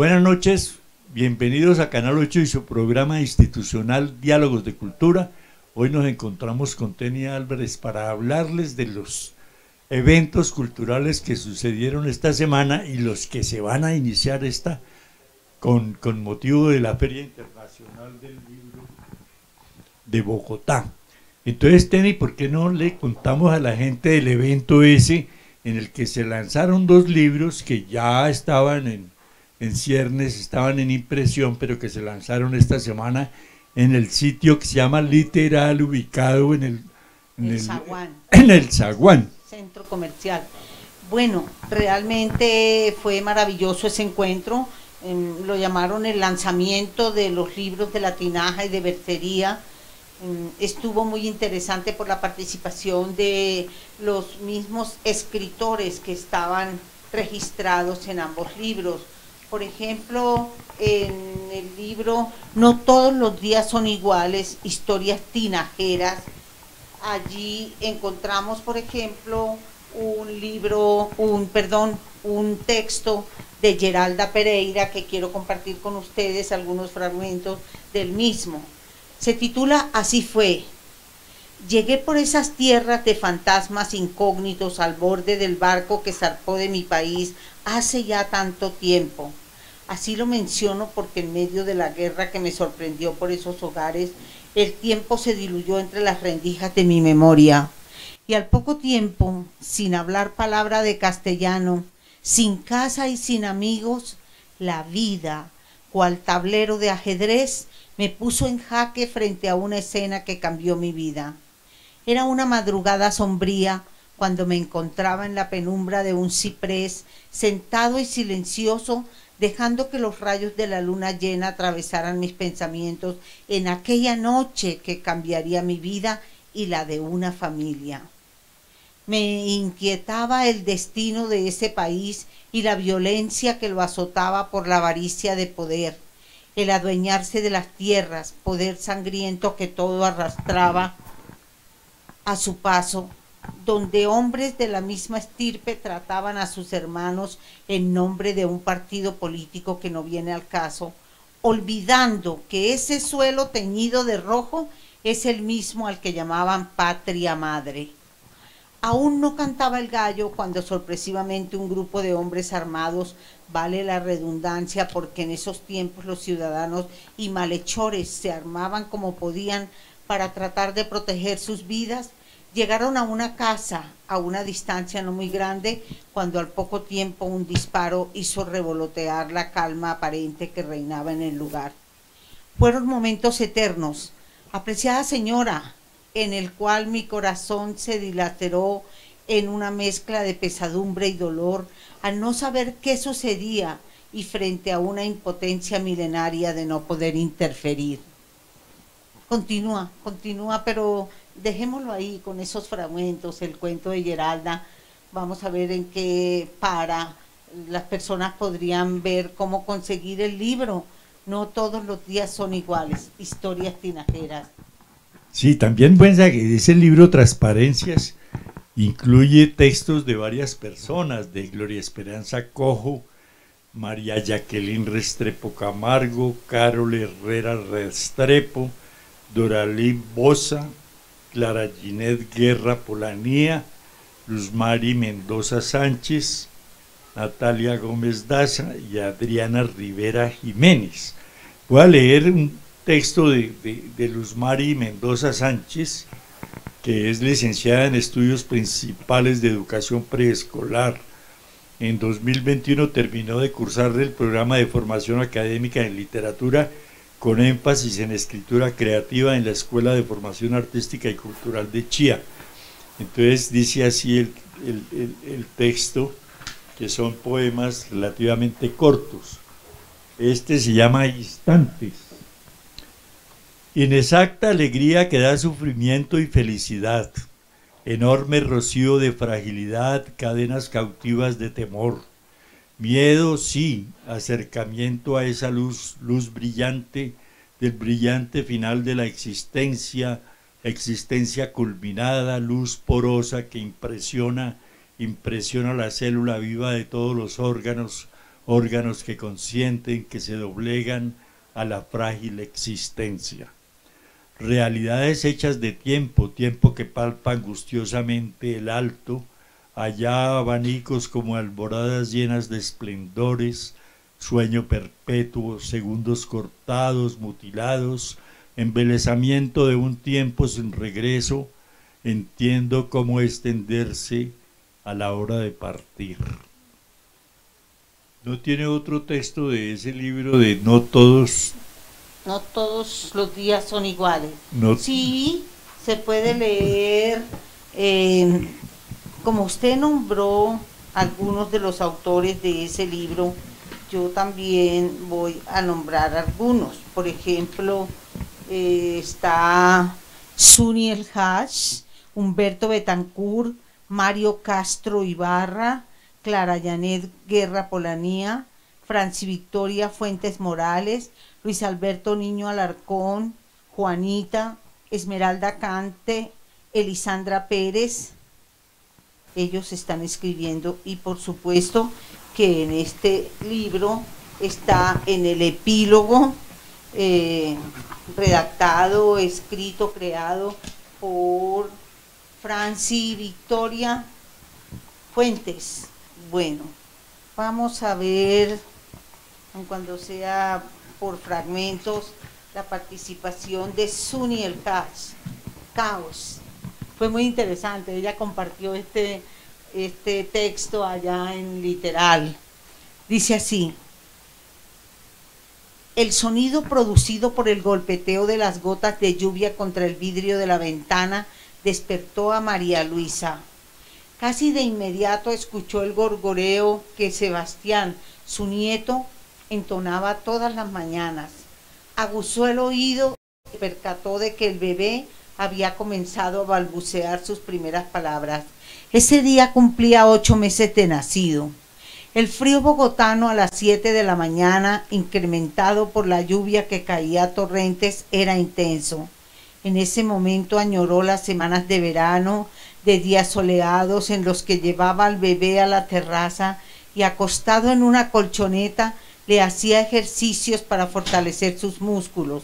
buenas noches, bienvenidos a Canal 8 y su programa institucional Diálogos de Cultura. Hoy nos encontramos con Tenia Álvarez para hablarles de los eventos culturales que sucedieron esta semana y los que se van a iniciar con motivo de la Feria Internacional del Libro de Bogotá. Entonces, Teni, ¿por qué no le contamos a la gente del evento ese en el que se lanzaron dos libros que ya estaban en ciernes, estaban en impresión, pero que se lanzaron esta semana en el sitio que se llama Literal, ubicado en el Zaguán. En el Zaguán. Centro comercial. Bueno, realmente fue maravilloso ese encuentro. Lo llamaron el lanzamiento de los libros de la tinaja y de bercería. Estuvo muy interesante por la participación de los mismos escritores que estaban registrados en ambos libros. Por ejemplo, en el libro No todos los días son iguales, historias tinajeras, allí encontramos, por ejemplo, un texto de Geralda Pereira que quiero compartir con ustedes algunos fragmentos del mismo. Se titula Así fue. Llegué por esas tierras de fantasmas incógnitos al borde del barco que zarpó de mi país hace ya tanto tiempo. Así lo menciono porque en medio de la guerra que me sorprendió por esos hogares, el tiempo se diluyó entre las rendijas de mi memoria. Y al poco tiempo, sin hablar palabra de castellano, sin casa y sin amigos, la vida, cual tablero de ajedrez, me puso en jaque frente a una escena que cambió mi vida. Era una madrugada sombría cuando me encontraba en la penumbra de un ciprés, sentado y silencioso, dejando que los rayos de la luna llena atravesaran mis pensamientos en aquella noche que cambiaría mi vida y la de una familia. Me inquietaba el destino de ese país y la violencia que lo azotaba por la avaricia de poder, el adueñarse de las tierras, poder sangriento que todo arrastraba a su paso, donde hombres de la misma estirpe trataban a sus hermanos en nombre de un partido político que no viene al caso, olvidando que ese suelo teñido de rojo es el mismo al que llamaban patria madre. Aún no cantaba el gallo cuando sorpresivamente un grupo de hombres armados, vale la redundancia porque en esos tiempos los ciudadanos y malhechores se armaban como podían para tratar de proteger sus vidas, llegaron a una casa a una distancia no muy grande cuando al poco tiempo un disparo hizo revolotear la calma aparente que reinaba en el lugar. Fueron momentos eternos. Apreciada señora, en el cual mi corazón se dilaceró en una mezcla de pesadumbre y dolor al no saber qué sucedía y frente a una impotencia milenaria de no poder interferir. Continúa, pero dejémoslo ahí con esos fragmentos, el cuento de Geralda. Vamos a ver en qué para. Las personas podrían ver cómo conseguir el libro. No todos los días son iguales, historias tinajeras. Sí, también piensa que ese libro Transparencias incluye textos de varias personas, de Gloria Esperanza Cojo, María Jacqueline Restrepo Camargo, Carol Herrera Restrepo, Doralí Boza, Clara Ginette Guerra Polanía, Luz Mari Mendoza Sánchez, Natalia Gómez Daza y Adriana Rivera Jiménez. Voy a leer un texto de Luz Mari Mendoza Sánchez, que es licenciada en Estudios Principales de Educación Preescolar. En 2021 terminó de cursar el programa de formación académica en literatura con énfasis en escritura creativa en la Escuela de Formación Artística y Cultural de Chía. Entonces dice así el texto, que son poemas relativamente cortos. Este se llama Instantes. Inexacta alegría que da sufrimiento y felicidad, enorme rocío de fragilidad, cadenas cautivas de temor, miedo sí, acercamiento a esa luz brillante, del brillante final de la existencia culminada, luz porosa que impresiona la célula viva de todos los órganos órganos que consienten, que se doblegan a la frágil existencia. Realidades hechas de tiempo, tiempo que palpa angustiosamente el alto, allá abanicos como alboradas llenas de esplendores, sueño perpetuo, segundos cortados, mutilados, embelezamiento de un tiempo sin regreso, entiendo cómo extenderse a la hora de partir. ¿No tiene otro texto de ese libro de No todos los días son iguales? No. Sí, se puede leer, como usted nombró algunos de los autores de ese libro, yo también voy a nombrar algunos. Por ejemplo, está Suni El Haj, Humberto Betancourt, Mario Castro Ibarra, Clara Janet Guerra Polanía, Franci Victoria Fuentes Morales, Luis Alberto Niño Alarcón, Juanita, Esmeralda Cante, Elisandra Pérez. Ellos están escribiendo, y por supuesto que en este libro está en el epílogo, redactado, escrito, creado por Franci Victoria Fuentes. Bueno, vamos a ver, cuando sea por fragmentos, la participación de Suni El Haj, Caos. Fue muy interesante, ella compartió este texto allá en Literal. Dice así: el sonido producido por el golpeteo de las gotas de lluvia contra el vidrio de la ventana despertó a María Luisa. Casi de inmediato escuchó el gorgoreo que Sebastián, su nieto, entonaba todas las mañanas. Aguzó el oído y se percató de que el bebé había comenzado a balbucear sus primeras palabras. Ese día cumplía 8 meses de nacido. El frío bogotano a las 7 de la mañana, incrementado por la lluvia que caía a torrentes, era intenso. En ese momento añoró las semanas de verano, de días soleados en los que llevaba al bebé a la terraza y, acostado en una colchoneta, le hacía ejercicios para fortalecer sus músculos.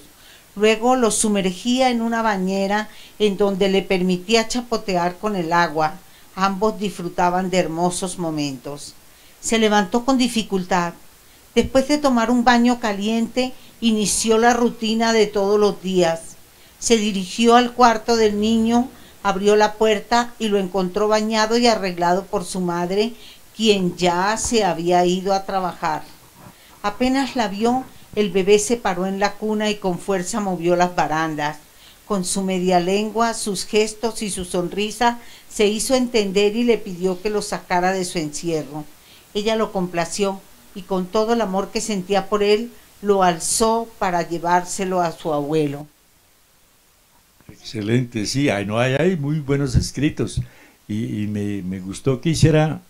Luego los sumergía en una bañera en donde le permitía chapotear con el agua. Ambos disfrutaban de hermosos momentos. Se levantó con dificultad. Después de tomar un baño caliente, inició la rutina de todos los días. Se dirigió al cuarto del niño, abrió la puerta y lo encontró bañado y arreglado por su madre, quien ya se había ido a trabajar. Apenas la vio, el bebé se paró en la cuna y con fuerza movió las barandas. Con su media lengua, sus gestos y su sonrisa, se hizo entender y le pidió que lo sacara de su encierro. Ella lo complació y, con todo el amor que sentía por él, lo alzó para llevárselo a su abuelo. Excelente, sí, hay muy buenos escritos, y me gustó que hiciera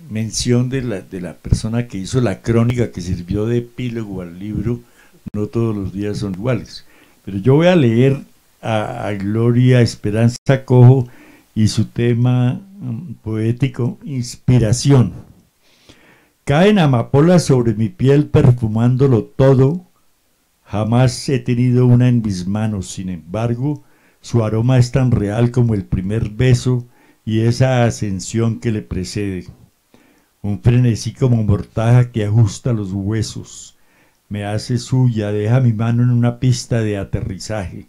mención de la persona que hizo la crónica que sirvió de epílogo al libro No todos los días son iguales. Pero yo voy a leer a Gloria Esperanza Cojo y su tema poético, Inspiración. Caen amapolas sobre mi piel perfumándolo todo. Jamás he tenido una en mis manos, sin embargo, su aroma es tan real como el primer beso y esa ascensión que le precede. Un frenesí como mortaja que ajusta los huesos. Me hace suya, deja mi mano en una pista de aterrizaje,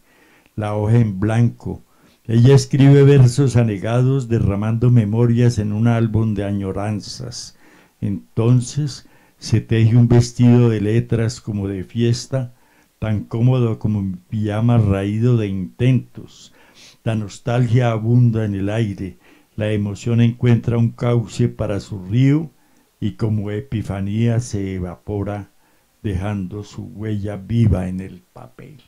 la hoja en blanco. Ella escribe versos anegados, derramando memorias en un álbum de añoranzas. Entonces se teje un vestido de letras como de fiesta, tan cómodo como mi pijama raído de intentos. La nostalgia abunda en el aire, la emoción encuentra un cauce para su río y como epifanía se evapora, dejando su huella viva en el papel.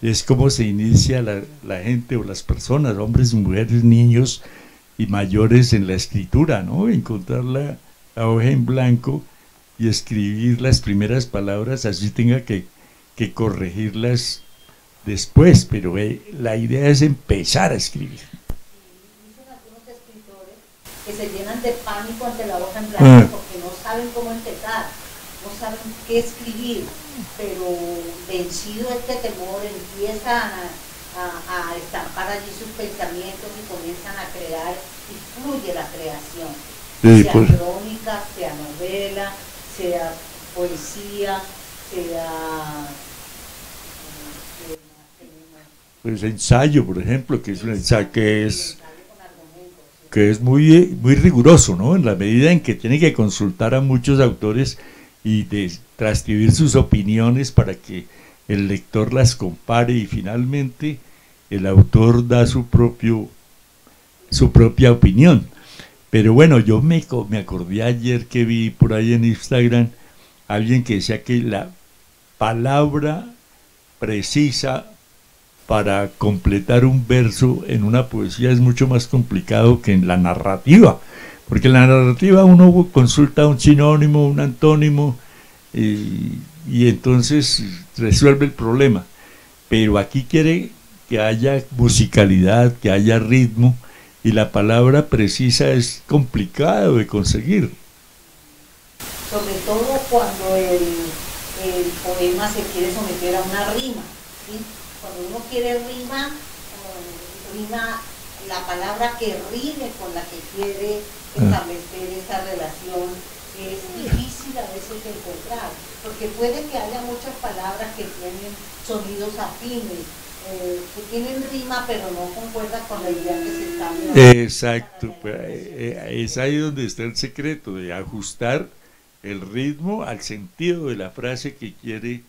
Es como se inicia la gente o las personas, hombres, mujeres, niños y mayores, en la escritura, ¿no? Encontrar la hoja en blanco y escribir las primeras palabras, así tenga que corregirlas después, pero la idea es empezar a escribir. Dicen algunos escritores que se llenan de pánico ante la hoja en blanco porque no saben cómo empezar, no saben qué escribir, pero vencido este temor empiezan a estampar allí sus pensamientos y comienzan a crear y fluye la creación, sí, sea pues, crónica, sea novela, sea poesía, sea pues ensayo, por ejemplo, que es un ensayo que es muy, muy riguroso, ¿no? En la medida en que tiene que consultar a muchos autores y transcribir sus opiniones para que el lector las compare y finalmente el autor da su propia opinión. Pero bueno, yo me acordé ayer que vi por ahí en Instagram alguien que decía que la palabra precisa para completar un verso en una poesía es mucho más complicado que en la narrativa, porque en la narrativa uno consulta un sinónimo, un antónimo, y entonces resuelve el problema, pero aquí quiere que haya musicalidad, que haya ritmo, y la palabra precisa es complicado de conseguir. Sobre todo cuando el poema se quiere someter a una rima, ¿sí? Cuando uno quiere rima, la palabra que rime con la que quiere establecer esa relación es difícil a veces de encontrar, porque puede que haya muchas palabras que tienen sonidos afines, que tienen rima pero no concuerdan con la idea que se está viendo. Exacto, pues, es ahí donde está el secreto de ajustar el ritmo al sentido de la frase que quiere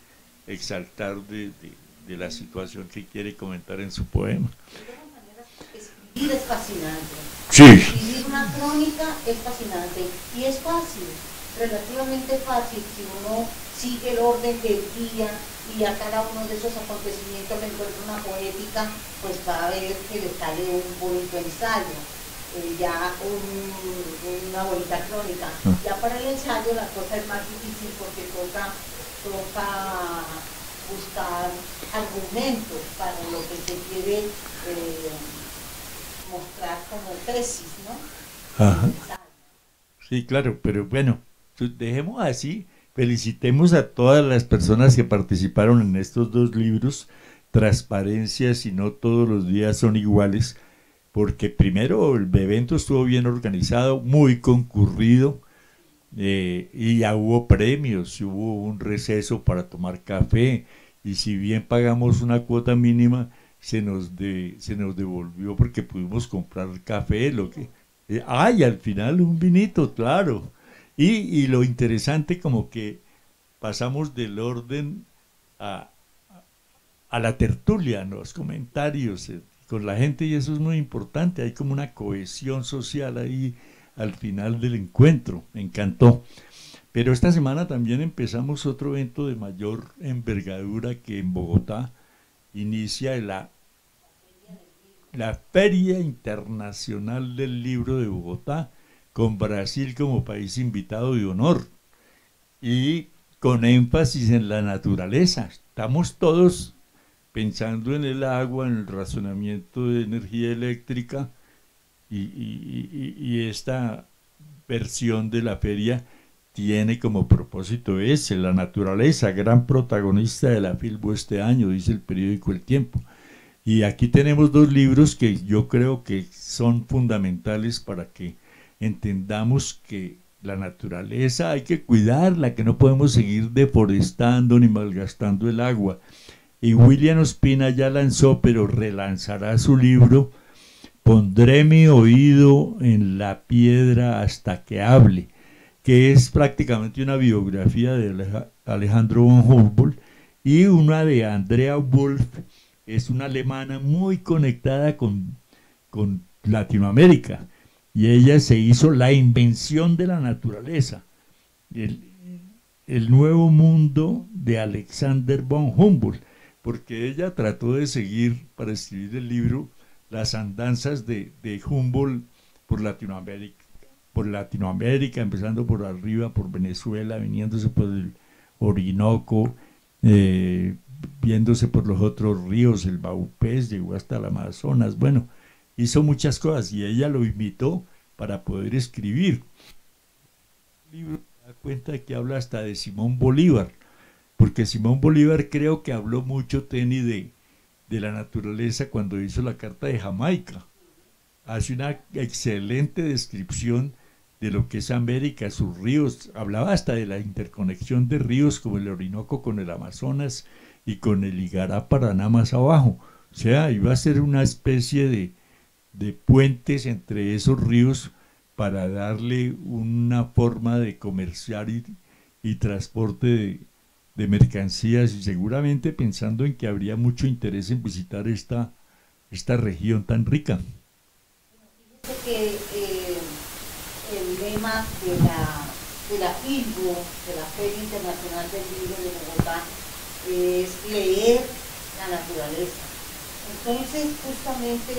exaltar de la situación que quiere comentar en su poema. De todas maneras, escribir es fascinante. Sí. Escribir una crónica es fascinante y es fácil, relativamente fácil, si uno sigue el orden del día y a cada uno de esos acontecimientos le encuentra una poética, pues va a ver que le sale un bonito ensayo, una bonita crónica. Ya para el ensayo la cosa es más difícil porque toca buscar argumentos para lo que se quiere mostrar como tesis, ¿no? Ajá. Sí, claro, pero bueno, dejemos así, felicitemos a todas las personas que participaron en estos dos libros, Transparencias y no todos los días son iguales, porque primero el evento estuvo bien organizado, muy concurrido, y ya hubo premios, hubo un receso para tomar café, y si bien pagamos una cuota mínima, se nos devolvió porque pudimos comprar café, y al final un vinito, claro. Y lo interesante como que pasamos del orden a la tertulia, los comentarios con la gente, y eso es muy importante, hay como una cohesión social ahí al final del encuentro, me encantó. Pero esta semana también empezamos otro evento de mayor envergadura que en Bogotá inicia la Feria Internacional del Libro de Bogotá, con Brasil como país invitado de honor y con énfasis en la naturaleza. Estamos todos pensando en el agua, en el razonamiento de energía eléctrica, y esta versión de la feria tiene como propósito ese, la naturaleza, gran protagonista de la Filbo este año, dice el periódico El Tiempo. Y aquí tenemos dos libros que yo creo que son fundamentales para que entendamos que la naturaleza hay que cuidarla, que no podemos seguir deforestando ni malgastando el agua. Y William Ospina ya lanzó, pero relanzará su libro Pondré mi oído en la piedra hasta que hable, que es prácticamente una biografía de Alejandro von Humboldt, y una de Andrea Wolf, es una alemana muy conectada con Latinoamérica, y ella se hizo La invención de la naturaleza, el nuevo mundo de Alexander von Humboldt, porque ella trató de seguir, para escribir el libro, las andanzas de Humboldt por Latinoamérica, empezando por arriba, por Venezuela, viniéndose por el Orinoco, viéndose por los otros ríos, el Baupés, llegó hasta el Amazonas, bueno, hizo muchas cosas, y ella lo invitó para poder escribir. El libro da cuenta de que habla hasta de Simón Bolívar, porque Simón Bolívar creo que habló mucho, Teni, de la naturaleza cuando hizo la Carta de Jamaica. Hace una excelente descripción de lo que es América, sus ríos, hablaba hasta de la interconexión de ríos como el Orinoco con el Amazonas y con el Igará-Paraná más abajo. O sea, iba a ser una especie de puentes entre esos ríos para darle una forma de comerciar y transporte de mercancías, y seguramente pensando en que habría mucho interés en visitar esta región tan rica. Fíjese que el lema de la FILBO, de la Feria Internacional del Libro de Bogotá, es leer la naturaleza. Entonces, justamente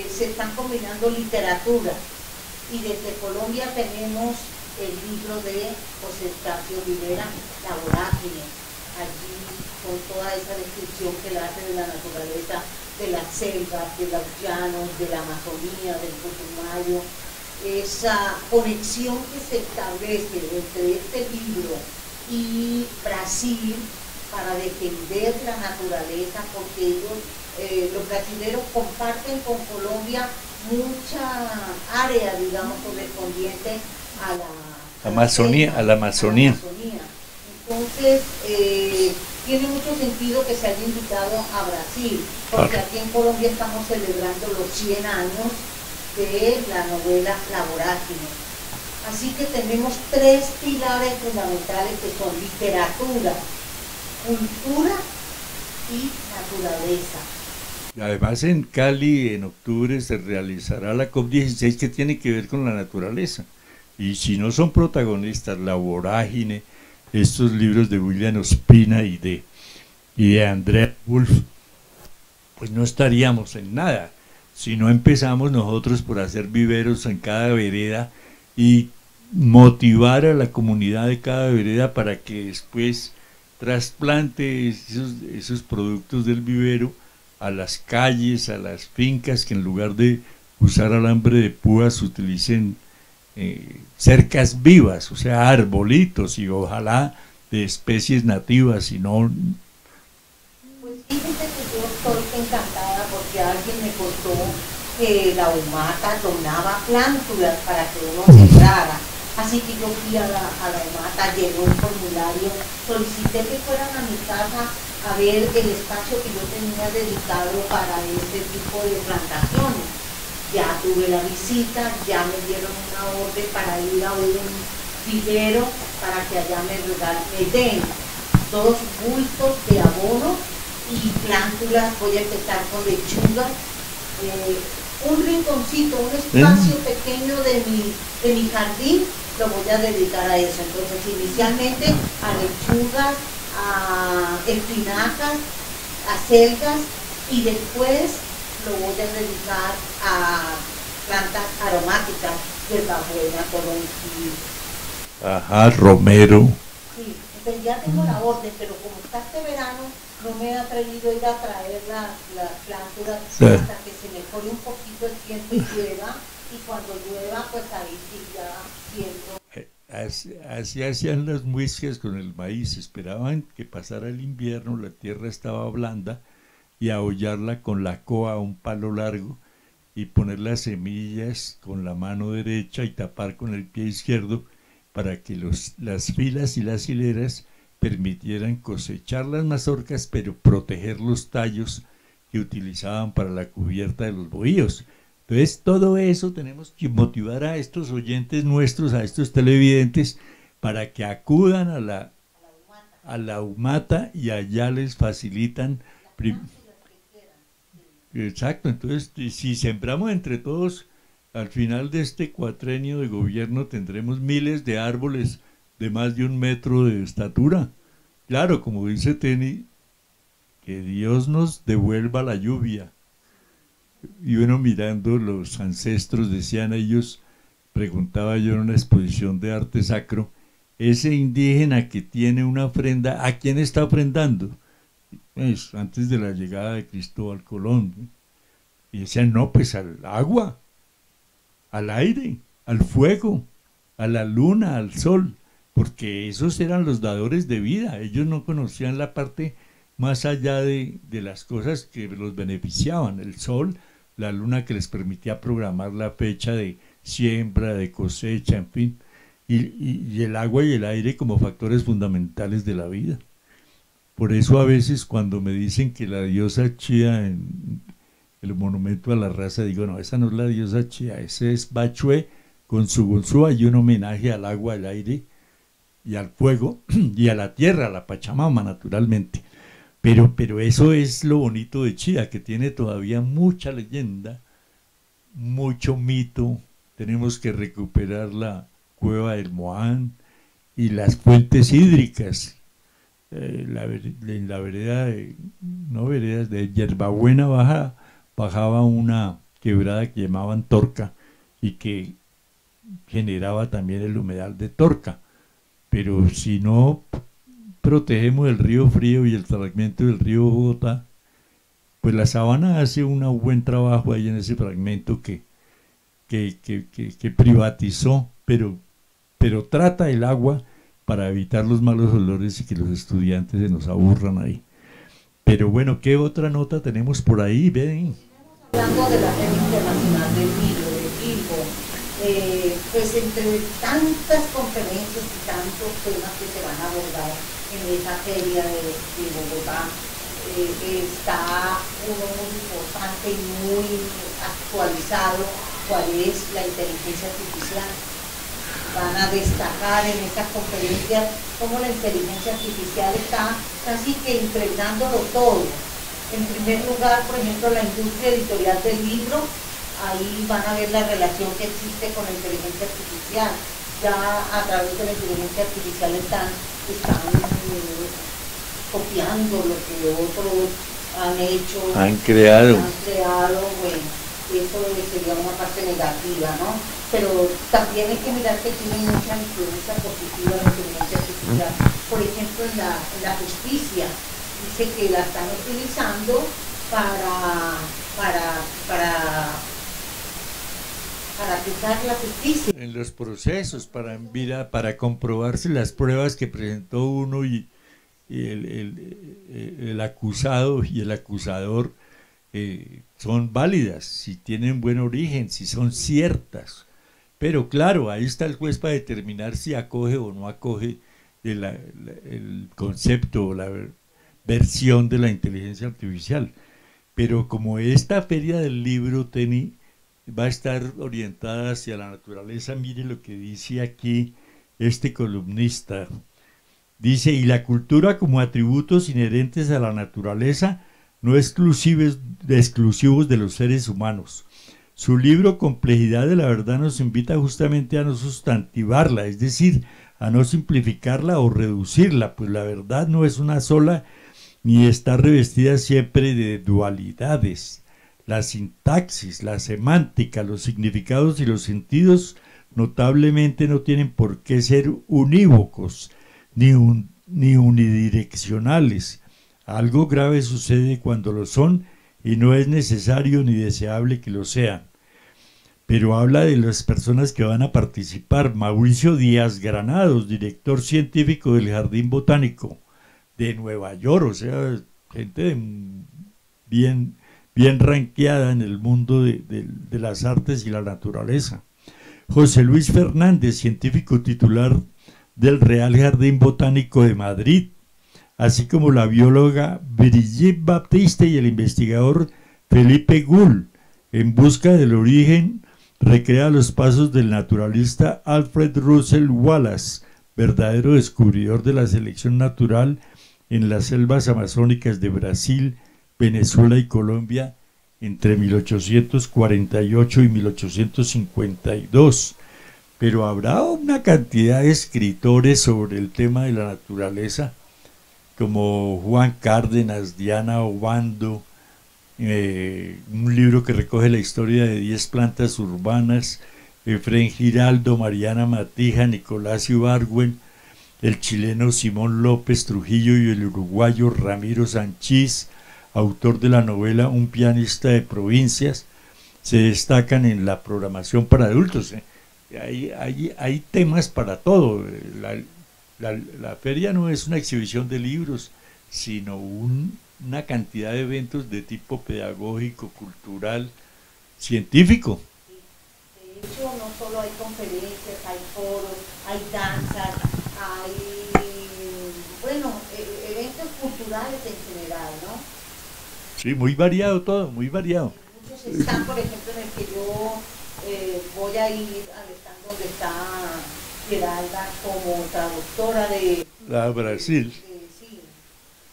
se están combinando literatura, y desde Colombia tenemos el libro de José Eustacio Rivera, La Vorágine, allí con toda esa descripción que él hace de la naturaleza, de las selvas, de los llanos, de la Amazonía, del Putumayo, esa conexión que se establece entre este libro y Brasil para defender la naturaleza, porque ellos, los brasileños, comparten con Colombia mucha área, digamos, correspondiente a la Amazonía. Entonces, tiene mucho sentido que se haya invitado a Brasil, porque aquí en Colombia estamos celebrando los 100 años de la novela La Vorágine. Así que tenemos 3 pilares fundamentales que son literatura, cultura y naturaleza. Además, en Cali en octubre se realizará la COP16, que tiene que ver con la naturaleza. Y si no son protagonistas La Vorágine, estos libros de William Ospina y de Andrea Wolf, pues no estaríamos en nada. Si no empezamos nosotros por hacer viveros en cada vereda y motivar a la comunidad de cada vereda para que después trasplante esos productos del vivero a las calles, a las fincas, que en lugar de usar alambre de púas utilicen cercas vivas, o sea, arbolitos, y ojalá de especies nativas, y no... Pues fíjense que yo estoy encantada porque alguien me contó que la humata donaba plántulas para que uno sembrara. Así que yo fui a la humata, llené un formulario, solicité que fueran a mi casa a ver el espacio que yo tenía dedicado para este tipo de plantaciones. Ya tuve la visita, ya me dieron una orden para ir a un vivero para que allá me den 2 bultos de abono y plántulas. Voy a empezar con lechugas, un rinconcito, un espacio pequeño de mi jardín lo voy a dedicar a eso. Entonces, inicialmente a lechugas, a espinacas, a selgas, y después lo voy a dedicar a plantas aromáticas, hierbabuena, colonquil. Ajá, romero. Sí, entonces ya tengo la orden, pero como está este verano, no me he atrevido a ir a traer las plántulas hasta que se mejore un poquito el tiempo y llueva, y cuando llueva, pues ahí sí ya siento. Así hacían las muiscas con el maíz, esperaban que pasara el invierno, la tierra estaba blanda, y ahollarla con la coa, un palo largo, y poner las semillas con la mano derecha y tapar con el pie izquierdo para que las filas y las hileras permitieran cosechar las mazorcas, pero proteger los tallos que utilizaban para la cubierta de los bohíos. Entonces, todo eso tenemos que motivar a estos oyentes nuestros, a estos televidentes, para que acudan a la humata, y allá les facilitan. Exacto, entonces si sembramos entre todos, al final de este cuatrenio de gobierno tendremos miles de árboles de más de 1 metro de estatura. Claro, como dice Teni, que Dios nos devuelva la lluvia. Y uno mirando los ancestros, decían ellos, preguntaba yo en una exposición de arte sacro, ese indígena que tiene una ofrenda, ¿a quién está ofrendando? Pues, antes de la llegada de Cristóbal Colón, ¿no? Y decían, no, pues al agua, al aire, al fuego, a la luna, al sol, porque esos eran los dadores de vida. Ellos no conocían la parte más allá de las cosas que los beneficiaban, el sol, la luna que les permitía programar la fecha de siembra, de cosecha, en fin, y el agua y el aire como factores fundamentales de la vida. Por eso a veces cuando me dicen que la diosa Chía en el monumento a la raza, digo, no, esa no es la diosa Chía, ese es Bachué con su Gonzúa, y un homenaje al agua, al aire y al fuego y a la tierra, a la Pachamama, naturalmente. Pero eso es lo bonito de Chía, que tiene todavía mucha leyenda, mucho mito. Tenemos que recuperar la cueva del Moán y las fuentes hídricas. En la vereda, no veredas, de Yerbabuena bajaba una quebrada que llamaban Torca y que generaba también el humedal de Torca. Pero si no protegemos el río Frío y el fragmento del río Bogotá, pues la Sabana hace un buen trabajo ahí en ese fragmento que privatizó, pero trata el agua para evitar los malos olores y que los estudiantes se nos aburran ahí. Pero bueno, ¿qué otra nota tenemos por ahí? Ven. Hablando de la Feria Internacional del Libro, pues entre tantas conferencias y tantos temas que se van a abordar en esa feria de Bogotá, está uno muy importante y muy actualizado, cuál es la inteligencia artificial. Van a destacar en estas conferencias cómo la inteligencia artificial está casi que impregnándolo todo. En primer lugar, por ejemplo, la industria editorial del libro, ahí van a ver la relación que existe con la inteligencia artificial. Ya a través de la inteligencia artificial están copiando lo que otros han hecho, han creado, bueno, eso sería una parte negativa, ¿no? Pero también hay que mirar que tiene mucha influencia positiva la inteligencia artificial. Por ejemplo, en la justicia, dice que la están utilizando para aplicar la justicia. En los procesos, para comprobar si las pruebas que presentó uno y el acusado y el acusador son válidas, si tienen buen origen, si son ciertas. Pero claro, ahí está el juez para determinar si acoge o no acoge el concepto o la versión de la inteligencia artificial. Pero como esta feria del libro, Teni, va a estar orientada hacia la naturaleza, mire lo que dice aquí este columnista. Dice, y la cultura como atributos inherentes a la naturaleza, no exclusivos de los seres humanos. Su libro Complejidad de la Verdad nos invita justamente a no sustantivarla, es decir, a no simplificarla o reducirla, pues la verdad no es una sola ni está revestida siempre de dualidades. La sintaxis, la semántica, los significados y los sentidos notablemente no tienen por qué ser unívocos ni unidireccionales. Algo grave sucede cuando lo son y no es necesario ni deseable que lo sean. Pero habla de las personas que van a participar. Mauricio Díaz Granados, director científico del Jardín Botánico de Nueva York, o sea, gente bien ranqueada en el mundo de las artes y la naturaleza. José Luis Fernández, científico titular del Real Jardín Botánico de Madrid, así como la bióloga Brigitte Baptiste y el investigador Felipe Gull, en busca del origen, recrea los pasos del naturalista Alfred Russel Wallace, verdadero descubridor de la selección natural en las selvas amazónicas de Brasil, Venezuela y Colombia entre 1848 y 1852. Pero habrá una cantidad de escritores sobre el tema de la naturaleza, como Juan Cárdenas, Diana Obando, un libro que recoge la historia de 10 plantas urbanas, Efrén Giraldo, Mariana Matija, Nicolás Ibargüen, el chileno Simón López Trujillo y el uruguayo Ramiro Sanchís, autor de la novela Un pianista de provincias, se destacan en la programación para adultos. hay temas para todo. La feria no es una exhibición de libros, sino una cantidad de eventos de tipo pedagógico, cultural, científico. De hecho, no solo hay conferencias, hay foros, hay danzas, hay, bueno, eventos culturales en general, ¿no? Sí, muy variado todo, muy variado. Muchos están, por ejemplo, en el que yo voy a ir al stand donde está Geralda como traductora de... La Brasil. Sí,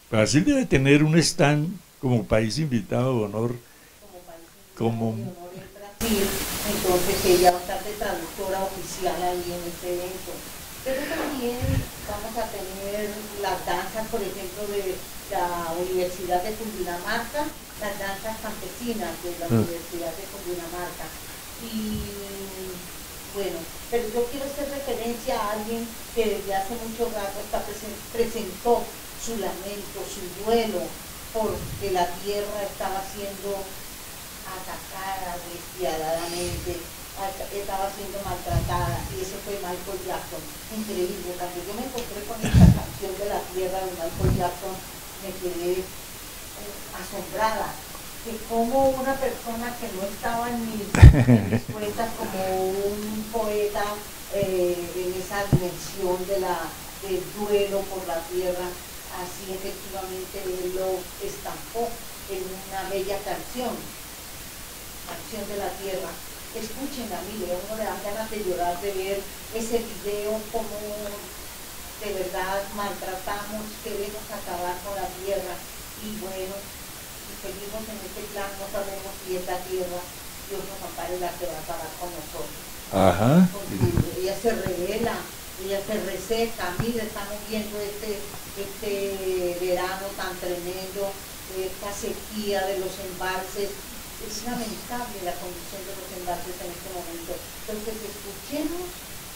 Brasil debe tener un stand como país invitado de honor. como país invitado Como de honor en Brasil, entonces ella va a estar de traductora oficial ahí en este evento. Pero también vamos a tener las danzas, por ejemplo, de la Universidad de Cundinamarca, las danzas campesinas de la Universidad de Cundinamarca. Y bueno, pero yo quiero hacer referencia a alguien que desde hace mucho rato presentó su lamento, su duelo, porque la tierra estaba siendo atacada despiadadamente, estaba siendo maltratada, y ese fue Michael Jackson. Increíble, cuando yo me encontré con esta canción de la tierra de Michael Jackson, me quedé asombrada de cómo una persona que no estaba en mis cuentas como un poeta en esa dimensión del duelo por la tierra, así efectivamente él lo estampó en una bella canción de la tierra. Escúchenla, mire, a uno le dan ganas de llorar de ver ese video, como de verdad maltratamos, queremos acabar con la tierra, y bueno, si seguimos en este plan no sabemos si esta tierra Dios nos ampare la que va a acabar con nosotros. Ajá. Porque ella se revela, ella se reseca. Mire, estamos viendo este verano tan tremendo, esta sequía de los embalses. Es lamentable la condición de los embalses en este momento. Entonces escuchemos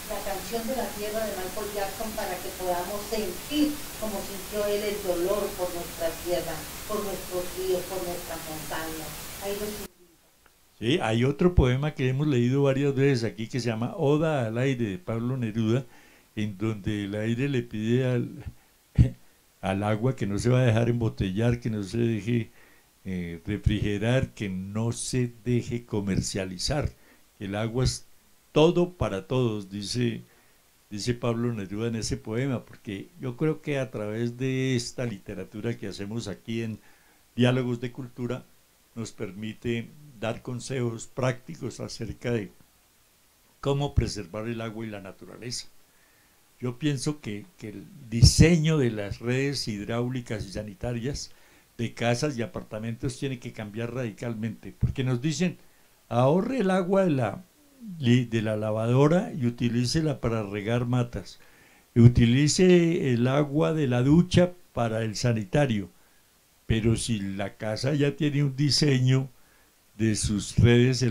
la canción de la tierra de Michael Jackson para que podamos sentir como sintió él el dolor por nuestra tierra, por nuestros ríos, por nuestras montañas. Ahí los invito. Sí, hay otro poema que hemos leído varias veces aquí que se llama Oda al aire de Pablo Neruda, en donde el aire le pide al agua que no se va a dejar embotellar, que no se deje refrigerar, que no se deje comercializar. El agua es todo para todos, dice Pablo Neruda en ese poema, porque yo creo que a través de esta literatura que hacemos aquí en Diálogos de Cultura, nos permite dar consejos prácticos acerca de cómo preservar el agua y la naturaleza. Yo pienso que el diseño de las redes hidráulicas y sanitarias de casas y apartamentos tiene que cambiar radicalmente, porque nos dicen, ahorre el agua de la lavadora y utilícela para regar matas, utilice el agua de la ducha para el sanitario, pero si la casa ya tiene un diseño de sus redes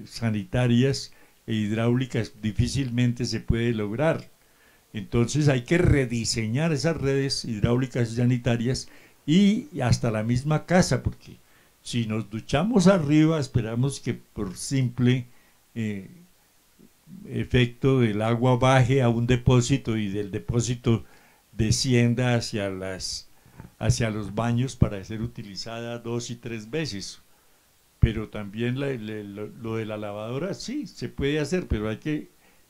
sanitarias e hidráulicas, difícilmente se puede lograr. Entonces hay que rediseñar esas redes hidráulicas y sanitarias y hasta la misma casa, porque si nos duchamos arriba, esperamos que por simple efecto del agua baje a un depósito y del depósito descienda hacia los baños para ser utilizada 2 y 3 veces. Pero también lo de la lavadora sí, se puede hacer, pero hay que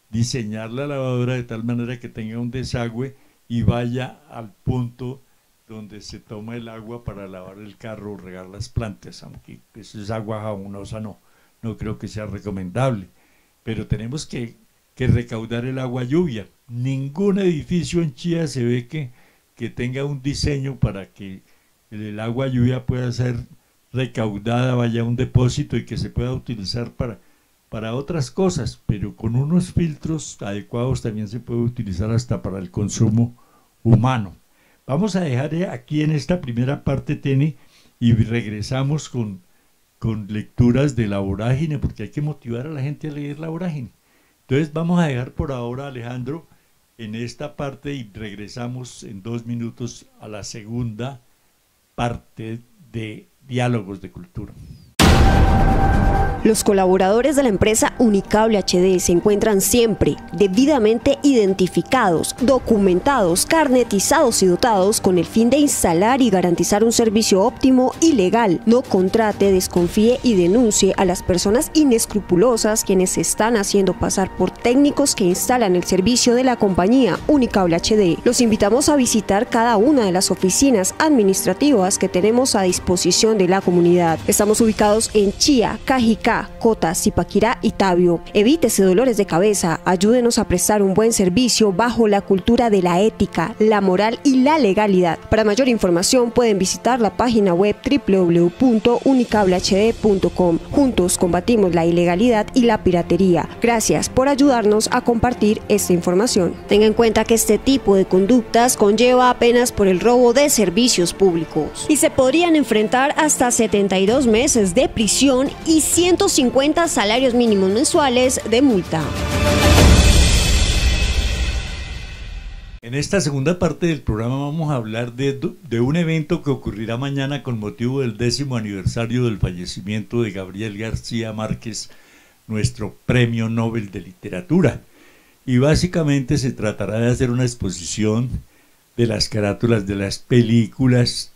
diseñar la lavadora de tal manera que tenga un desagüe y vaya al punto donde se toma el agua para lavar el carro o regar las plantas, aunque eso es agua jabonosa, no creo que sea recomendable. Pero tenemos que recaudar el agua lluvia. Ningún edificio en Chía se ve que tenga un diseño para que el agua lluvia pueda ser recaudada, vaya a un depósito y que se pueda utilizar para otras cosas, pero con unos filtros adecuados también se puede utilizar hasta para el consumo humano. Vamos a dejar aquí en esta primera parte, Teni, y regresamos con lecturas de La Vorágine, porque hay que motivar a la gente a leer La Vorágine. Entonces vamos a dejar por ahora, Alejandro, en esta parte y regresamos en 2 minutos a la segunda parte de Diálogos de Cultura. Los colaboradores de la empresa Unicable HD se encuentran siempre debidamente identificados, documentados, carnetizados y dotados con el fin de instalar y garantizar un servicio óptimo y legal. No contrate, desconfíe y denuncie a las personas inescrupulosas quienes se están haciendo pasar por técnicos que instalan el servicio de la compañía Unicable HD. Los invitamos a visitar cada una de las oficinas administrativas que tenemos a disposición de la comunidad. Estamos ubicados en Chía, Cajicá, Cota, Zipaquirá y Tabio. Evítese dolores de cabeza, ayúdenos a prestar un buen servicio bajo la cultura de la ética, la moral y la legalidad. Para mayor información pueden visitar la página web www.unicablehd.com. Juntos combatimos la ilegalidad y la piratería. Gracias por ayudarnos a compartir esta información. Tenga en cuenta que este tipo de conductas conlleva penas por el robo de servicios públicos y se podrían enfrentar hasta 72 meses de prisión y 150 salarios mínimos mensuales de multa. En esta segunda parte del programa vamos a hablar de un evento que ocurrirá mañana con motivo del 10º aniversario del fallecimiento de Gabriel García Márquez, nuestro Premio Nobel de Literatura. Y básicamente se tratará de hacer una exposición de las carátulas de las películas,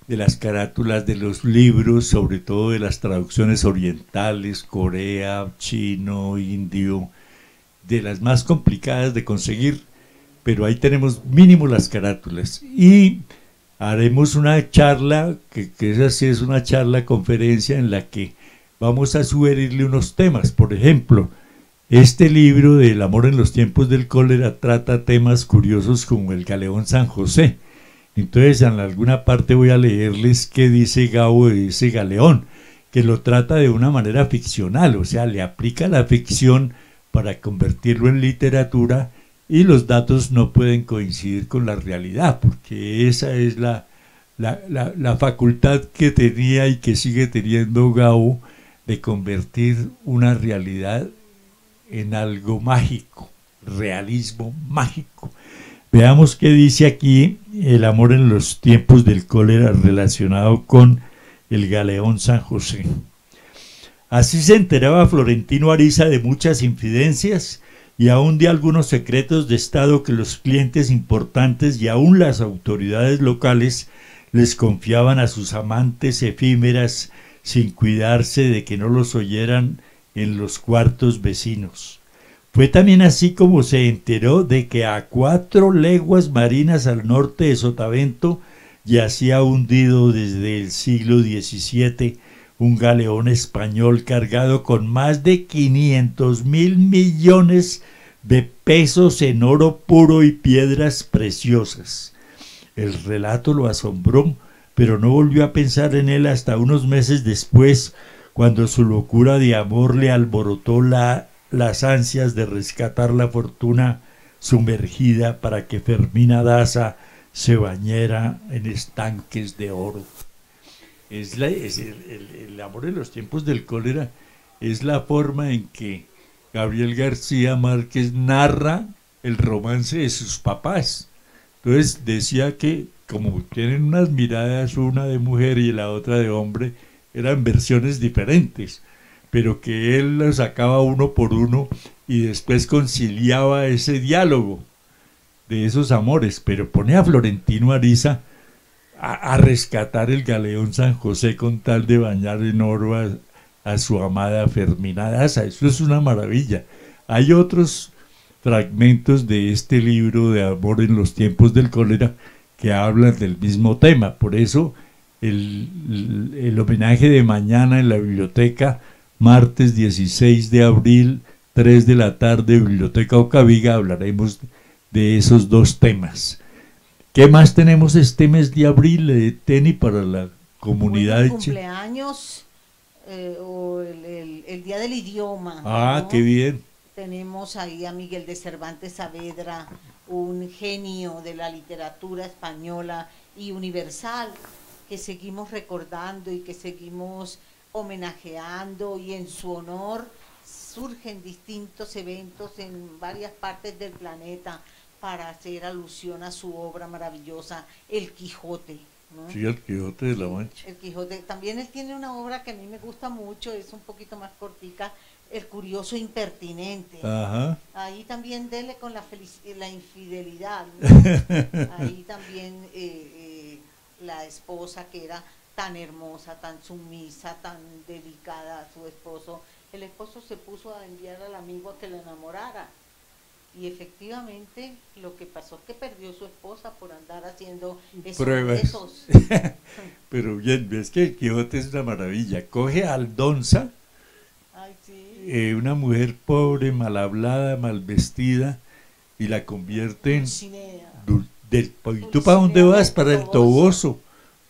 de las carátulas de los libros, sobre todo de las traducciones orientales, Corea, chino, indio, de las más complicadas de conseguir, pero ahí tenemos mínimo las carátulas. Y haremos una charla, que esa sí es una charla conferencia en la que vamos a sugerirle unos temas. Por ejemplo, este libro de El amor en los tiempos del cólera trata temas curiosos como el galeón San José. Entonces en alguna parte voy a leerles qué dice Gabo de ese galeón, que lo trata de una manera ficcional, o sea, le aplica la ficción para convertirlo en literatura y los datos no pueden coincidir con la realidad, porque esa es la facultad que tenía y que sigue teniendo Gabo de convertir una realidad en algo mágico, realismo mágico. Veamos qué dice aquí el amor en los tiempos del cólera relacionado con el galeón San José. Así se enteraba Florentino Ariza de muchas infidencias y aún de algunos secretos de Estado que los clientes importantes y aún las autoridades locales les confiaban a sus amantes efímeras sin cuidarse de que no los oyeran en los cuartos vecinos. Fue también así como se enteró de que a 4 leguas marinas al norte de Sotavento yacía hundido desde el siglo XVII un galeón español cargado con más de 500.000 millones de pesos en oro puro y piedras preciosas. El relato lo asombró, pero no volvió a pensar en él hasta unos meses después, cuando su locura de amor le alborotó las ansias de rescatar la fortuna sumergida para que Fermina Daza se bañara en estanques de oro. El amor en los tiempos del cólera es la forma en que Gabriel García Márquez narra el romance de sus papás. Entonces decía que como tienen unas miradas, una de mujer y la otra de hombre, eran versiones diferentes, pero que él los sacaba uno por uno y después conciliaba ese diálogo de esos amores, pero pone a Florentino Ariza a rescatar el galeón San José con tal de bañar en oro a su amada Fermina Daza. Eso es una maravilla. Hay otros fragmentos de este libro de Amor en los tiempos del cólera que hablan del mismo tema. Por eso el homenaje de mañana en la biblioteca, martes 16 de abril, 3 de la tarde, Biblioteca Ocaviga, hablaremos de esos dos temas. ¿Qué más tenemos este mes de abril, Teni, para la comunidad de Chile? Cumpleaños o el Día del Idioma. Ah, ¿no? qué bien. Tenemos ahí a Miguel de Cervantes Saavedra, un genio de la literatura española y universal, que seguimos recordando y que seguimos homenajeando, y en su honor surgen distintos eventos en varias partes del planeta para hacer alusión a su obra maravillosa, El Quijote, ¿no? Sí, el Quijote de la Mancha. El Quijote. También él tiene una obra que a mí me gusta mucho, es un poquito más cortica, El curioso impertinente. Ajá. Ahí también dele con la infidelidad, ¿no? Ahí también la esposa que era tan hermosa, tan sumisa, tan delicada a su esposo. El esposo se puso a enviar al amigo a que lo enamorara. Y efectivamente lo que pasó es que perdió su esposa por andar haciendo esos Pruebas. retos. Pero bien, ves que el Quijote es una maravilla. Coge a Aldonza, Ay, sí. una mujer pobre, mal hablada, mal vestida, y la convierte en Dulcinea. ¿Y tú para dónde Dulcinea vas? Para el Toboso.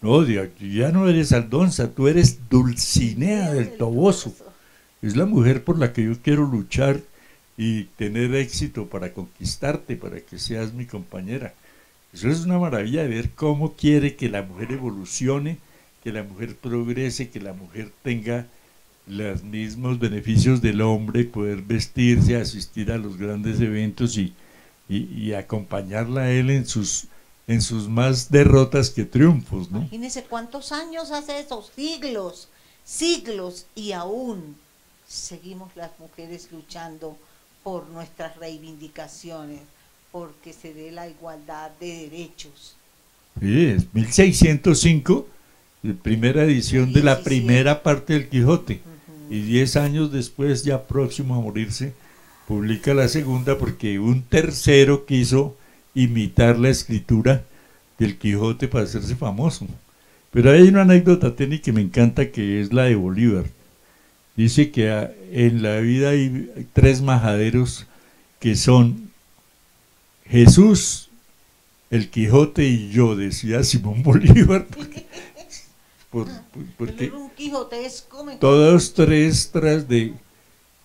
No, ya no eres Aldonza, tú eres Dulcinea del Toboso. Es la mujer por la que yo quiero luchar y tener éxito para conquistarte, para que seas mi compañera. Eso es una maravilla de ver cómo quiere que la mujer evolucione, que la mujer progrese, que la mujer tenga los mismos beneficios del hombre, poder vestirse, asistir a los grandes eventos y acompañarla a él en sus más derrotas que triunfos, ¿no? Imagínese cuántos años hace eso, siglos, siglos, y aún seguimos las mujeres luchando por nuestras reivindicaciones, porque se dé la igualdad de derechos. Sí, es 1605, la primera edición de la primera parte del Quijote, y 10 años después, ya próximo a morirse, publica la segunda porque un tercero quiso imitar la escritura del Quijote para hacerse famoso. Pero hay una anécdota, Teni, que me encanta, que es la de Bolívar. Dice que en la vida hay 3 majaderos que son Jesús, el Quijote y yo, decía Simón Bolívar, porque un quijotesco, todos 3 tras de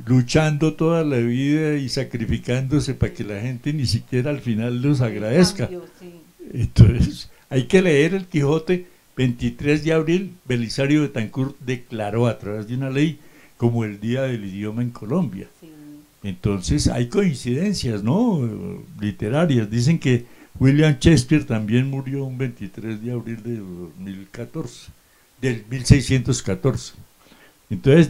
luchando toda la vida y sacrificándose para que la gente ni siquiera al final los agradezca. Cambio, sí. Entonces, hay que leer el Quijote. 23 de abril, Belisario Betancur declaró a través de una ley como el Día del Idioma en Colombia. Sí. Entonces, hay coincidencias, ¿no? Literarias. Dicen que William Shakespeare también murió un 23 de abril de 2014, del 1614. Entonces,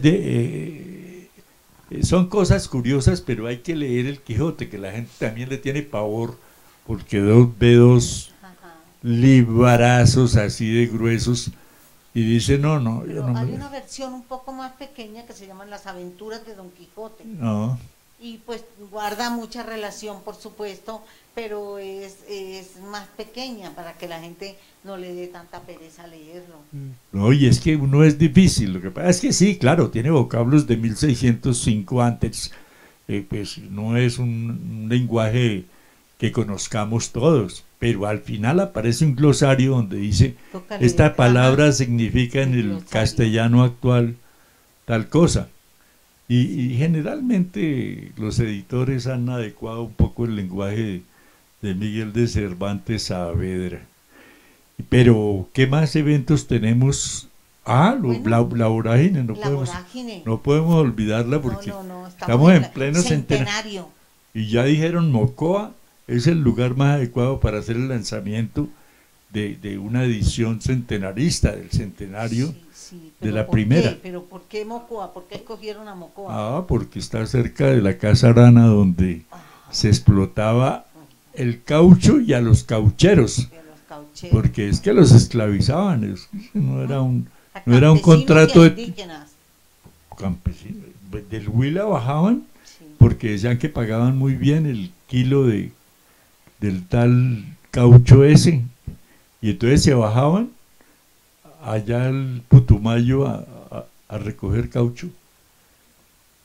son cosas curiosas, pero hay que leer el Quijote, que la gente también le tiene pavor, porque ve 2 librazos así de gruesos y dice, no, Pero yo no hay me... una versión un poco más pequeña que se llama Las aventuras de Don Quijote. No, Y pues guarda mucha relación, por supuesto, pero es más pequeña para que la gente no le dé tanta pereza leerlo. no, y es que uno es difícil, lo que pasa es que sí, claro, tiene vocablos de 1605 antes, pues no es un lenguaje que conozcamos todos, pero al final aparece un glosario donde dice, esta palabra significa en el castellano actual tal cosa. Y generalmente los editores han adecuado un poco el lenguaje de Miguel de Cervantes Saavedra. Pero, ¿qué más eventos tenemos? La vorágine, no podemos olvidarla porque estamos en pleno centenario. Y ya dijeron, Mocoa es el lugar más adecuado para hacer el lanzamiento de una edición centenarista, del centenario de la primera. ¿Pero por qué Mocoa? ¿Por qué escogieron a Mocoa? Porque está cerca de la Casa Arana, donde se explotaba el caucho y a los caucheros, porque es que los esclavizaban, no era un contrato de campesinos. Del Huila bajaban porque decían que pagaban muy bien el kilo del tal caucho ese, y entonces se bajaban allá al Putumayo a recoger caucho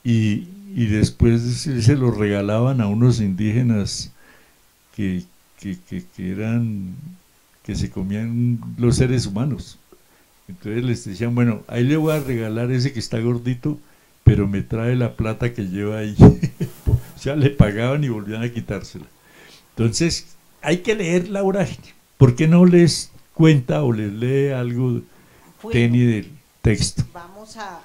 y después se lo regalaban a unos indígenas que se comían los seres humanos. Entonces les decían, bueno, ahí le voy a regalar ese que está gordito, pero me trae la plata que lleva ahí. O sea, le pagaban y volvían a quitársela. Entonces, hay que leer la vorágine. ¿Por qué no les cuenta o les lee algo, Teni, del texto? Vamos a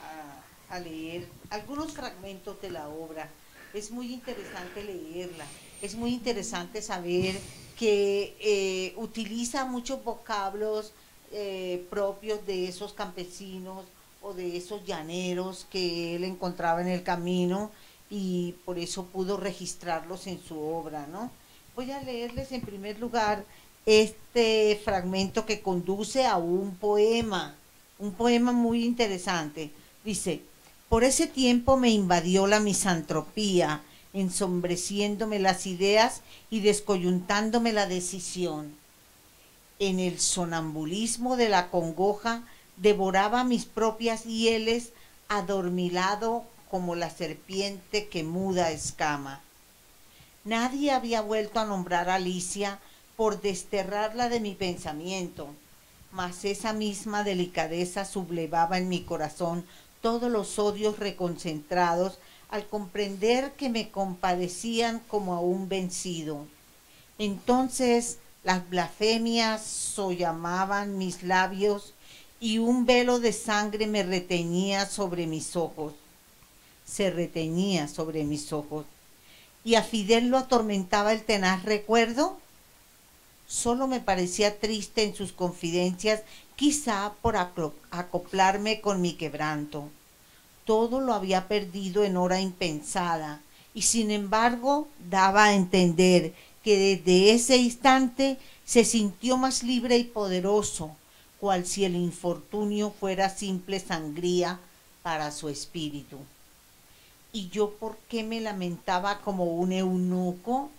leer algunos fragmentos de la obra. Es muy interesante leerla. Es muy interesante saber que utiliza muchos vocablos propios de esos campesinos o de esos llaneros que él encontraba en el camino, y por eso pudo registrarlos en su obra, ¿no? Voy a leerles en primer lugar este fragmento que conduce a un poema muy interesante. Dice: por ese tiempo me invadió la misantropía, ensombreciéndome las ideas y descoyuntándome la decisión. En el sonambulismo de la congoja devoraba mis propias hieles, adormilado como la serpiente que muda escama. Nadie había vuelto a nombrar a Alicia por desterrarla de mi pensamiento, mas esa misma delicadeza sublevaba en mi corazón todos los odios reconcentrados al comprender que me compadecían como a un vencido. Entonces las blasfemias sollamaban mis labios y un velo de sangre me retenía sobre mis ojos. Se retenía sobre mis ojos. ¿Y a Fidel lo atormentaba el tenaz recuerdo? Solo me parecía triste en sus confidencias, quizá por acoplarme con mi quebranto. Todo lo había perdido en hora impensada, y sin embargo daba a entender que desde ese instante se sintió más libre y poderoso, cual si el infortunio fuera simple sangría para su espíritu. ¿Y yo por qué me lamentaba como un eunuco?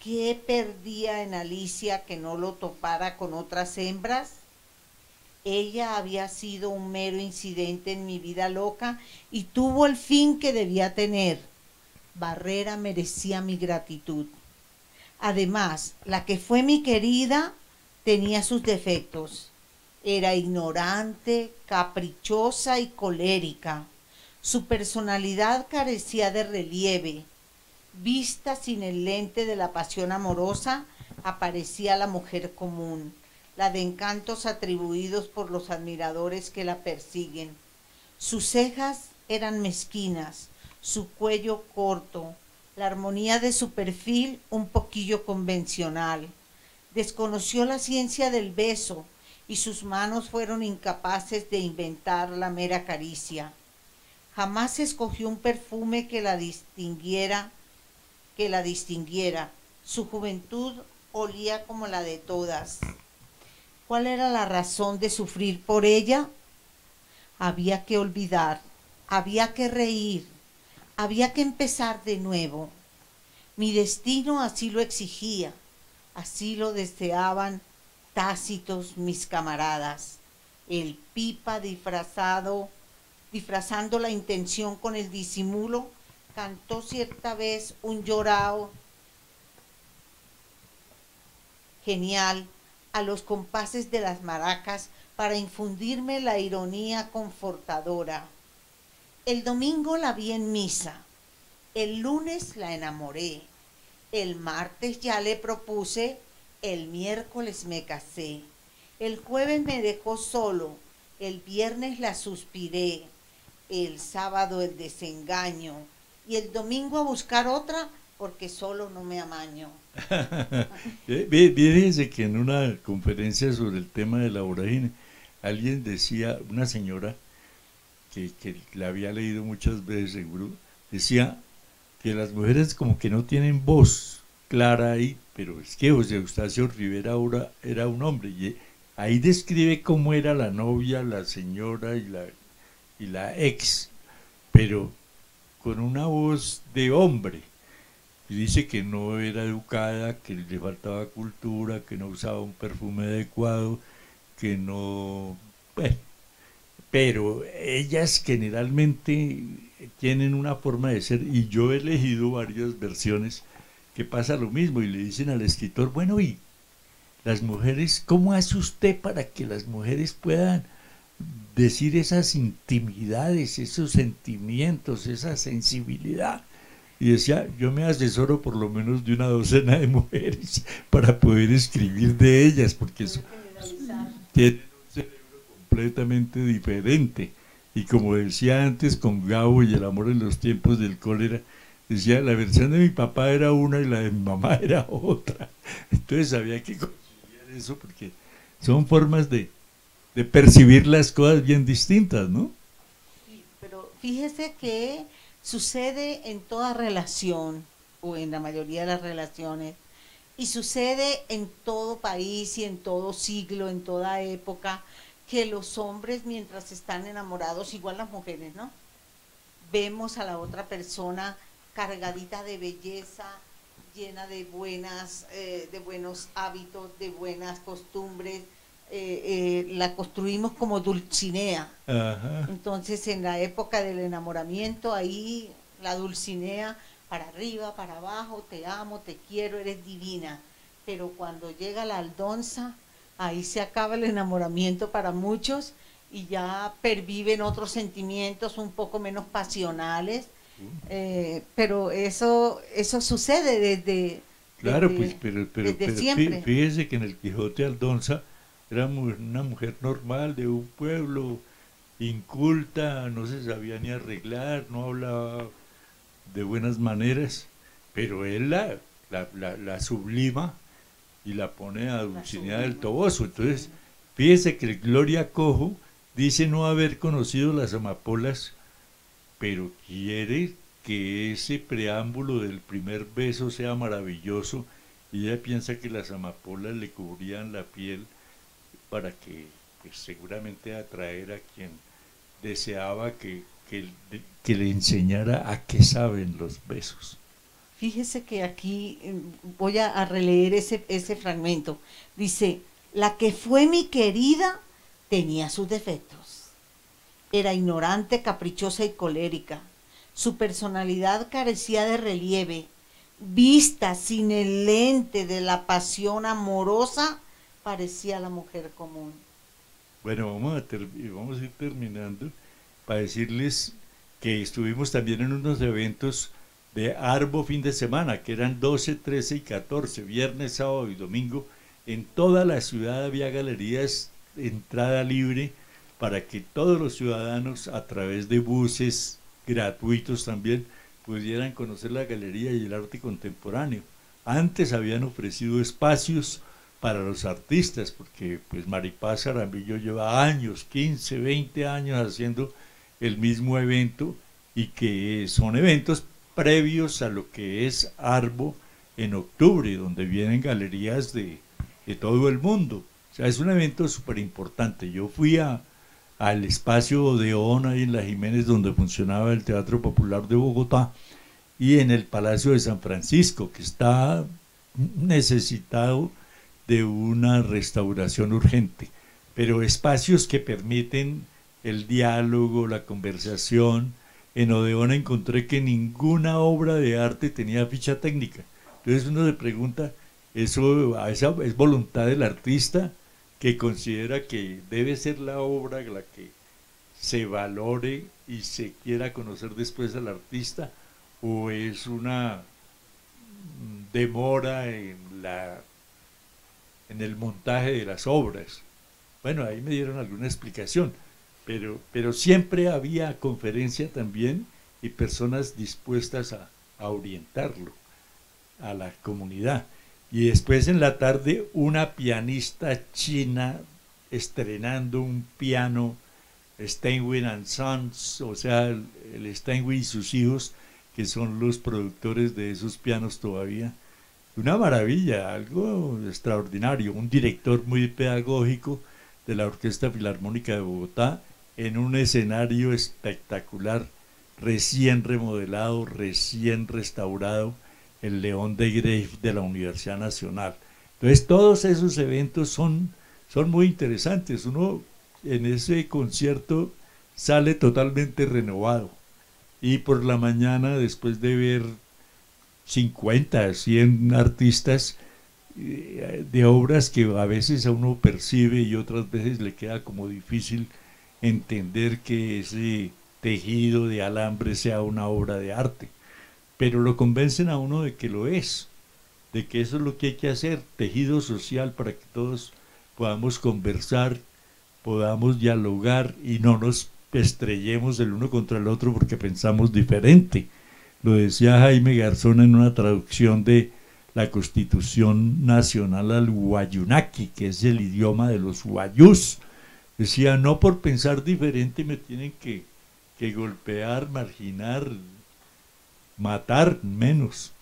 ¿Qué perdía en Alicia que no lo topara con otras hembras? Ella había sido un mero incidente en mi vida loca y tuvo el fin que debía tener. Barrera merecía mi gratitud. Además, la que fue mi querida tenía sus defectos. Era ignorante, caprichosa y colérica. Su personalidad carecía de relieve. Vista sin el lente de la pasión amorosa, aparecía la mujer común, la de encantos atribuidos por los admiradores que la persiguen. Sus cejas eran mezquinas, su cuello corto, la armonía de su perfil un poquillo convencional. Desconoció la ciencia del beso y sus manos fueron incapaces de inventar la mera caricia. Jamás escogió un perfume que la distinguiera. Su juventud olía como la de todas. ¿Cuál era la razón de sufrir por ella? Había que olvidar, había que reír, había que empezar de nuevo. Mi destino así lo exigía, así lo deseaban tácitos mis camaradas. El pipa disfrazando la intención con el disimulo, cantó cierta vez un llorao genial a los compases de las maracas para infundirme la ironía confortadora. El domingo la vi en misa, el lunes la enamoré, el martes ya le propuse, el miércoles me casé, el jueves me dejó solo, el viernes la suspiré, el sábado el desengaño y el domingo a buscar otra porque solo no me amaño. Fíjense que en una conferencia sobre el tema de la vorágine, alguien decía, una señora que la había leído muchas veces seguro, decía que las mujeres como que no tienen voz clara ahí, pero es que José Eustacio Rivera ahora era un hombre, y ahí describe cómo era la novia, la señora y la ex, pero con una voz de hombre. Y dice que no era educada, que le faltaba cultura, que no usaba un perfume adecuado, que no... Bueno, pero ellas generalmente tienen una forma de ser, y yo he elegido varias versiones que pasa lo mismo, y le dicen al escritor, bueno, y las mujeres, ¿cómo hace usted para que las mujeres puedan decir esas intimidades, esos sentimientos, esa sensibilidad? Y decía, yo me asesoro por lo menos de una docena de mujeres para poder escribir de ellas, porque tienen un cerebro completamente diferente. Y como decía antes con Gabo y el amor en los tiempos del cólera, decía, la versión de mi papá era una y la de mi mamá era otra. Entonces había que conciliar eso porque son formas de percibir las cosas bien distintas, ¿no? Sí, pero fíjese que sucede en toda relación, o en la mayoría de las relaciones, y sucede en todo país y en todo siglo, en toda época, que los hombres mientras están enamorados, igual las mujeres, ¿no? Vemos a la otra persona cargadita de belleza, llena de de buenos hábitos, de buenas costumbres, la construimos como Dulcinea. Ajá. Entonces en la época del enamoramiento, ahí la Dulcinea para arriba, para abajo, te amo, te quiero, eres divina. Pero cuando llega la Aldonza, ahí se acaba el enamoramiento para muchos y ya perviven otros sentimientos un poco menos pasionales, pero eso sucede Claro, desde, pues, pero siempre. fíjese que en el Quijote Aldonza era una mujer normal de un pueblo, inculta, no se sabía ni arreglar, no hablaba de buenas maneras, pero él la sublima y la pone a Dulcinea del Toboso. Entonces, fíjese que Gloria Cojo dice no haber conocido las amapolas, pero quiere que ese preámbulo del primer beso sea maravilloso, y ella piensa que las amapolas le cubrían la piel para que, pues, seguramente atraer a quien deseaba que le enseñara a qué saben los besos. Fíjese que aquí voy a releer ese fragmento. Dice, la que fue mi querida tenía sus defectos. Era ignorante, caprichosa y colérica. Su personalidad carecía de relieve. Vista sin el lente de la pasión amorosa, parecía la mujer común. Bueno, vamos a ir terminando para decirles que estuvimos también en unos eventos de Arbo fin de semana, que eran 12, 13 y 14, viernes, sábado y domingo. En toda la ciudad había galerías de entrada libre para que todos los ciudadanos, a través de buses gratuitos también, pudieran conocer la galería y el arte contemporáneo. Antes habían ofrecido espacios para los artistas, porque pues Maripaz Aramillo lleva años, 15, 20 años haciendo el mismo evento, y que son eventos previos a lo que es Arbo en octubre, donde vienen galerías de todo el mundo. O sea, es un evento súper importante. Yo fui al espacio Odeón, ahí en la Jiménez, donde funcionaba el Teatro Popular de Bogotá, y en el Palacio de San Francisco, que está necesitado de una restauración urgente, pero espacios que permiten el diálogo, la conversación. En Odeón encontré que ninguna obra de arte tenía ficha técnica. Entonces uno se pregunta, esa es voluntad del artista, que considera que debe ser la obra la que se valore y se quiera conocer después al artista, o es una demora en el montaje de las obras. Bueno, ahí me dieron alguna explicación, pero siempre había conferencia también y personas dispuestas a orientarlo a la comunidad. Y después en la tarde una pianista china estrenando un piano Steinway and Sons, o sea, el Steinway y sus hijos, que son los productores de esos pianos todavía. Una maravilla, algo extraordinario. Un director muy pedagógico de la Orquesta Filarmónica de Bogotá, en un escenario espectacular, recién remodelado, recién restaurado, el León de Grave de la Universidad Nacional. Entonces todos esos eventos son muy interesantes. Uno en ese concierto sale totalmente renovado, y por la mañana, después de ver 50, 100 artistas de obras que a veces a uno percibe y otras veces le queda como difícil entender que ese tejido de alambre sea una obra de arte, pero lo convencen a uno de que lo es, de que eso es lo que hay que hacer, tejido social, para que todos podamos conversar, podamos dialogar y no nos estrellemos el uno contra el otro porque pensamos diferente. Lo decía Jaime Garzón en una traducción de la Constitución Nacional al Wayuunaki, que es el idioma de los wayús. Decía, no por pensar diferente me tienen que golpear, marginar, matar, menos.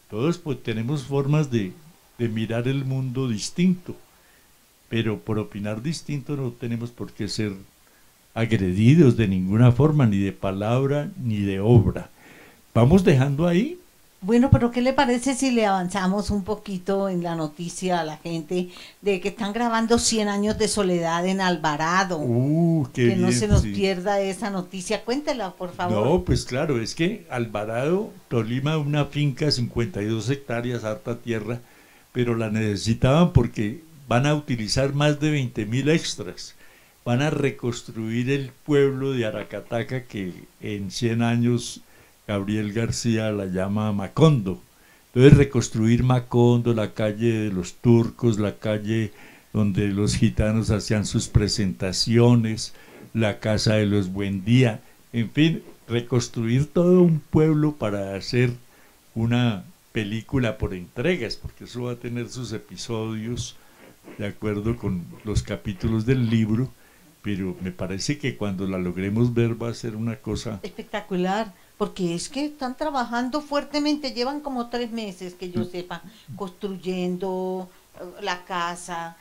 Todos pues tenemos formas de mirar el mundo distinto, pero por opinar distinto no tenemos por qué ser agredidos de ninguna forma, ni de palabra ni de obra. Vamos dejando ahí. Bueno, pero ¿qué le parece si le avanzamos un poquito en la noticia a la gente de que están grabando 100 años de soledad en Alvarado? Qué que no bien, se nos sí. pierda esa noticia. Cuéntela, por favor. No, pues claro, es que Alvarado, Tolima, una finca, 52 hectáreas, harta tierra, pero la necesitaban porque van a utilizar más de 20.000 extras. Van a reconstruir el pueblo de Aracataca, que en 100 años Gabriel García la llama Macondo. Entonces reconstruir Macondo, la calle de los turcos, la calle donde los gitanos hacían sus presentaciones, la casa de los Buendía, en fin, reconstruir todo un pueblo para hacer una película por entregas, porque eso va a tener sus episodios de acuerdo con los capítulos del libro, pero me parece que cuando la logremos ver va a ser una cosa espectacular, porque es que están trabajando fuertemente, llevan como 3 meses, que yo sepa, construyendo la casa,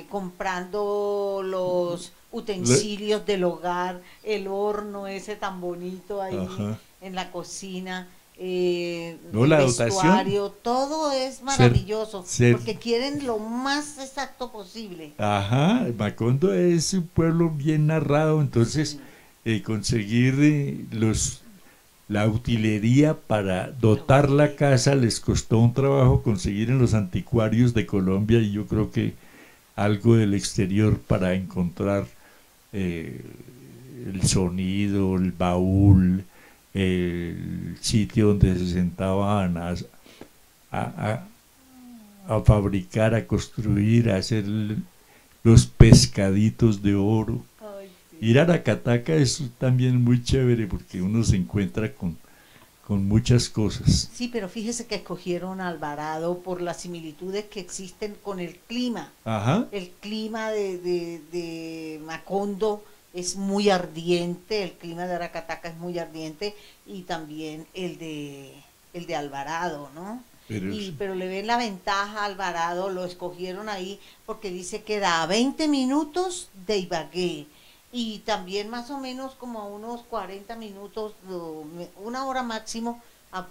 comprando los utensilios del hogar, el horno ese tan bonito ahí. Ajá. En la cocina, no, la vestuario, todo es maravilloso, porque quieren lo más exacto posible. Ajá, Macondo es un pueblo bien narrado, entonces conseguir la utilería para dotar la casa les costó un trabajo conseguir en los anticuarios de Colombia, y yo creo que algo del exterior para encontrar el sonido, el baúl, el sitio donde se sentaban a fabricar, a construir, a hacer los pescaditos de oro. Ay, sí. Ir a Aracataca es también muy chévere porque uno se encuentra con muchas cosas. Sí, pero fíjese que escogieron Alvarado por las similitudes que existen con el clima. Ajá. El clima de Macondo es muy ardiente, el clima de Aracataca es muy ardiente, y también el de Alvarado, ¿no? Pero le ven la ventaja a Alvarado, lo escogieron ahí porque dice que da a 20 minutos de Ibagué, y también más o menos como a unos 40 minutos, una hora máximo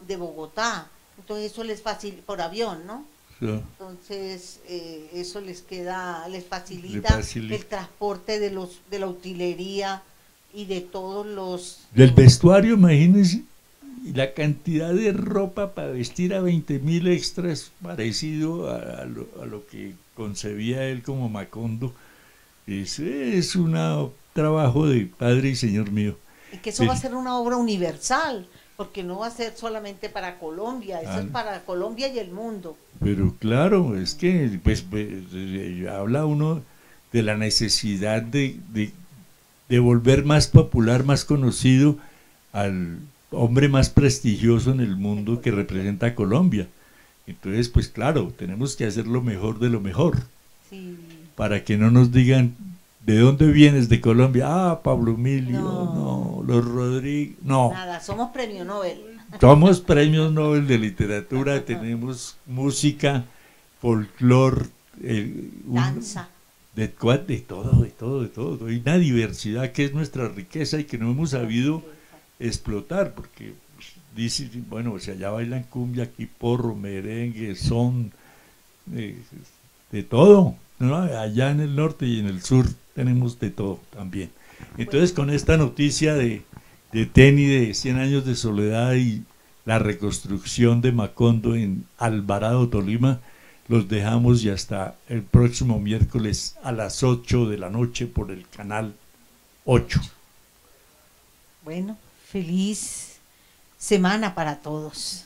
de Bogotá. Entonces eso les facilita, por avión, ¿no? Sí. Entonces eso les facilita el transporte de la utilería y de todos los... Del vestuario, imagínense, la cantidad de ropa para vestir a 20.000 extras, parecido a lo que concebía él como Macondo. Ese es un trabajo de padre y señor mío. Y que eso va a ser una obra universal, porque no va a ser solamente para Colombia, eso es para Colombia y el mundo. Pero claro, es que pues habla uno de la necesidad de volver más popular, más conocido al hombre más prestigioso en el mundo que representa a Colombia. Entonces, pues claro, tenemos que hacer lo mejor de lo mejor. Sí. Para que no nos digan, ¿de dónde vienes? De Colombia. Ah, Pablo Emilio, no, los Rodríguez, no. Nada, somos premio Nobel. Somos premios Nobel de literatura, tenemos música, folclor, danza. De todo. Hay una diversidad que es nuestra riqueza y que no hemos sabido explotar, porque dice, bueno, si allá bailan cumbia, aquí porro, merengue, son, de todo, ¿no? Allá en el norte y en el sur tenemos de todo también. Entonces, con esta noticia de Teni, de 100 años de soledad y la reconstrucción de Macondo en Alvarado, Tolima, los dejamos, y hasta el próximo miércoles a las 8 de la noche por el canal 8. Bueno, feliz semana para todos.